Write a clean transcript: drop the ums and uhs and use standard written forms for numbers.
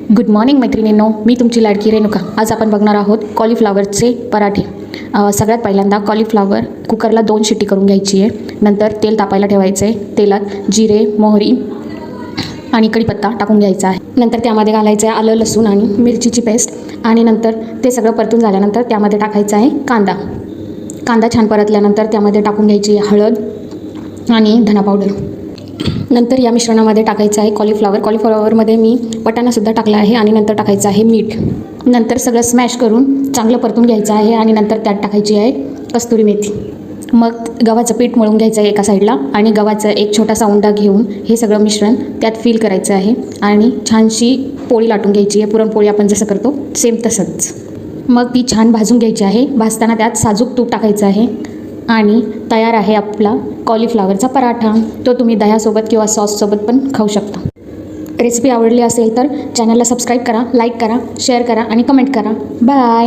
Good morning मैत्रिणींनो, मी तुमची लाडकी रेणुका। आज आपण बघणार आहोत कॉलीफ्लॉवरचे पराठे। सगळ्यात पहिल्यांदा कॉलीफ्लॉवर कुकरला 2 शिट्टी करून घ्यायची आहे। नंतर तेल तापायला ठेवायचे आहे। तेलात जिरे, मोहरी आणि कढीपत्ता टाकून घ्यायचा आहे। नंतर त्यामध्ये घालायचं आहे आलं, लसूण आणि मिरचीची पेस्ट। आणि नंतर ते सगळं परतून झाल्यानंतर त्यामध्ये टाकायचा आहे कांदा छान परतल्यानंतर त्यामध्ये टाकून घ्यायची हळद आणि धना पावडर। नंतर या मिश्रणामध्ये टाकायचं आहे कॉलीफ्लॉवरमध्ये मी वाटाणासुद्धा टाकला आहे आणि नंतर टाकायचं आहे मीठ। नंतर सगळं स्मॅश करून चांगलं परतून घ्यायचं आहे आणि नंतर त्यात टाकायची आहे कस्तुरी मेथी। मग गव्हाचं पीठ मळून घ्यायचं आहे एका साईडला आणि गव्हाचा एक छोटासा उंडा घेऊन हे सगळं मिश्रण त्यात फिल करायचं आहे आणि छानशी पोळी लाटून घ्यायची आहे। पुरणपोळी आपण जसं करतो सेम तसंच। मग ती छान भाजून घ्यायची आहे। भाजताना त्यात साजूक तूप टाकायचं आहे आणि तयार आहे आपला कॉलीफ्लॉवरचा पराठा। तो तुम्ही दह्यासोबत किंवा सॉससोबत पण खाऊ शकता। रेसिपी आवडली असेल तर चॅनलला सबस्क्राईब करा, लाईक करा, शेअर करा आणि कमेंट करा। बाय।